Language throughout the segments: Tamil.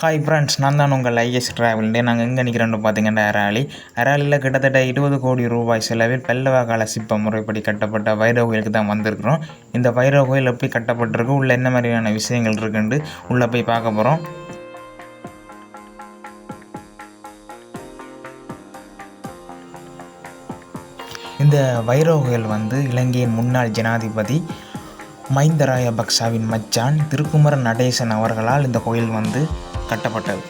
ஹாய் ஃப்ரெண்ட்ஸ், நான் தான் உங்கள் ஐஎஸ் ட்ராவல்டே. நாங்கள் எங்கே நிற்கிறோன்னு பார்த்தீங்கன்னா அராலியில் கிட்டத்தட்ட 20 கோடி ரூபாய் செலவில் பல்லவ கால சிற்ப முறைப்படி கட்டப்பட்ட வைரவ கோயிலுக்கு தான் வந்திருக்கிறோம். இந்த வைரவ கோயில் எப்படி கட்டப்பட்டிருக்கு, உள்ள என்ன மாதிரியான விஷயங்கள் இருக்குன்னு உள்ளே போய் பார்க்க போகிறோம். இந்த வைரவ கோயில் இலங்கையின் முன்னாள் ஜனாதிபதி மஹிந்த ராஜபக்சவின் மச்சான் திருக்குமர நடேசன் அவர்களால் இந்த கோயில் கட்டப்பட்டது.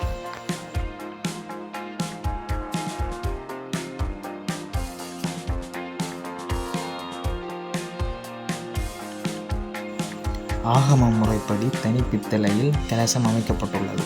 ஆகம முறைப்படி தனி பித்தளையில் கலசம் அமைக்கப்பட்டுள்ளது.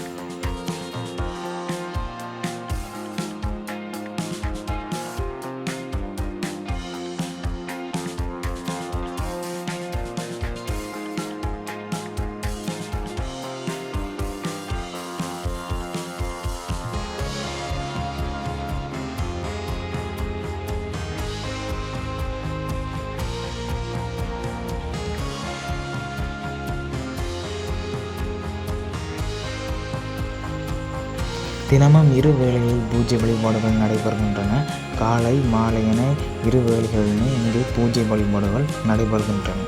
தினமும் இரு வேளைகளில் பூஜை வழிபாடுகள் நடைபெறுகின்றன. காலை மாலை என இரு வேளைகளிலுமே இங்கு பூஜை வழிபாடுகள் நடைபெறுகின்றன.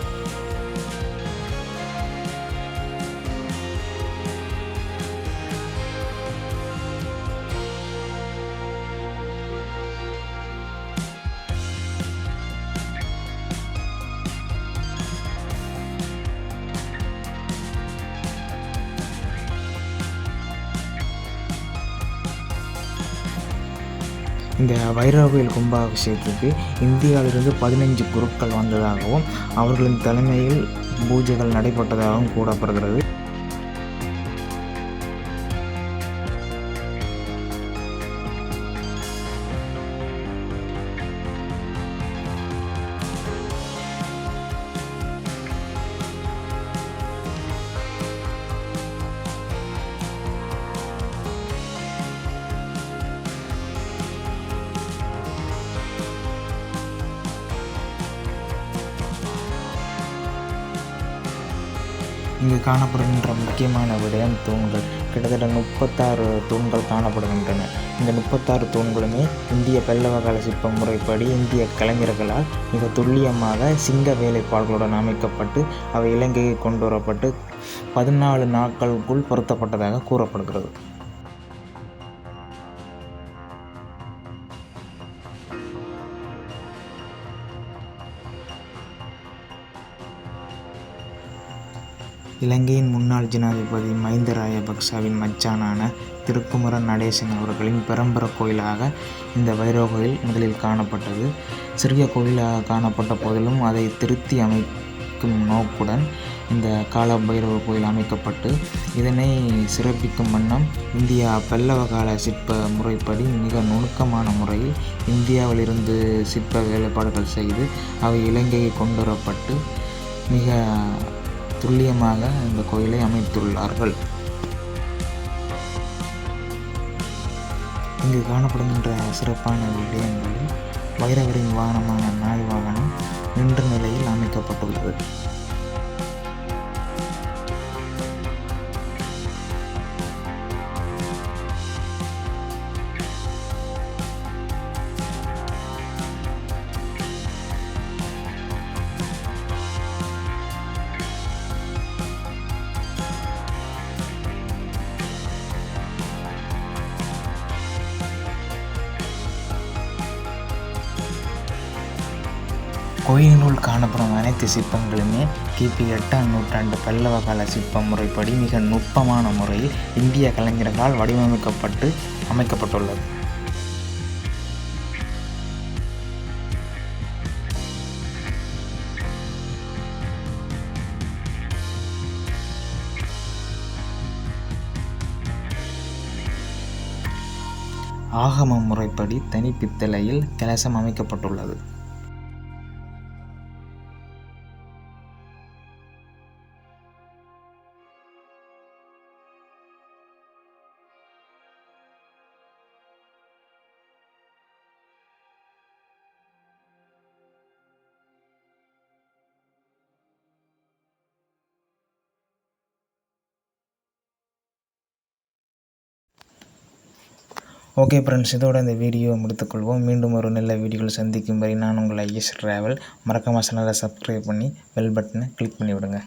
இந்த வைரவ கோயில் கும்பாபிஷேகத்துக்கு இந்தியாவிலிருந்து 15 குருக்கள் வந்ததாகவும் அவர்களின் தலைமையில் பூஜைகள் நடைபெற்றதாகவும் கூறப்படுகிறது. இங்கு காணப்படுகின்ற முக்கியமான விடயம் தூண்கள். கிட்டத்தட்ட 36 தூண்கள் காணப்படுகின்றன. இந்த 36 தூண்களுமே இந்திய பல்லவ கால சிற்ப முறைப்படி இந்திய கலைஞர்களால் மிக துல்லியமாக சிங்க வேலைப்பாடுகளுடன் அமைக்கப்பட்டு அவை இலங்கைக்கு கொண்டு வரப்பட்டு 14 நாட்களுக்குள் பொருத்தப்பட்டதாக கூறப்படுகிறது. இலங்கையின் முன்னாள் ஜனாதிபதி மஹிந்த ராஜபக்சவின் மச்சானான திருக்குமர நடேசன் அவர்களின் பரம்பர கோயிலாக இந்த வைரவ கோயில் முதலில் காணப்பட்டது. சிறிய கோயிலாக காணப்பட்ட போதிலும் அதை திருத்தி அமைக்கும் நோக்குடன் இந்த கால பைரவ கோயில் அமைக்கப்பட்டு இதனை சிறப்பிக்கும் வண்ணம் இந்தியா பல்லவ கால சிற்ப முறைப்படி மிக நுணுக்கமான முறையில் இந்தியாவிலிருந்து சிற்ப வேலைப்பாடுகள் செய்து அவை இலங்கையை கொண்டு வரப்பட்டு மிக துல்லியமாக இந்த கோயிலை அமைத்துள்ளார்கள். இங்கு காணப்படுகின்ற சிறப்பான விடயங்களில் வைரவரின் வாகனமான நாய் வாகனம் நின்ற நிலையில் அமைக்கப்பட்டுள்ளது. கோயிலினுள் காணப்படும் அனைத்து சிற்பங்களுமே கிபி 8ஆம் நூற்றாண்டு பல்லவ கால சிற்ப முறைப்படி மிக நுட்பமான முறையில் இந்திய கலைஞர்களால் வடிவமைக்கப்பட்டு அமைக்கப்பட்டுள்ளது. ஆகம முறைப்படி தனி பித்தளையில் கலசம் அமைக்கப்பட்டுள்ளது. ஓகே ஃப்ரெண்ட்ஸ், இதோட இந்த வீடியோ முடித்துக்கொள்வோம். மீண்டும் ஒரு நல்ல வீடியோவில் சந்திக்கும் வரை நான் உங்கள் ஐஎஸ் ட்ராவல். மறக்காம சேனலை சப்ஸ்கிரைப் பண்ணி பெல் பட்டனை கிளிக் பண்ணி விடுங்க.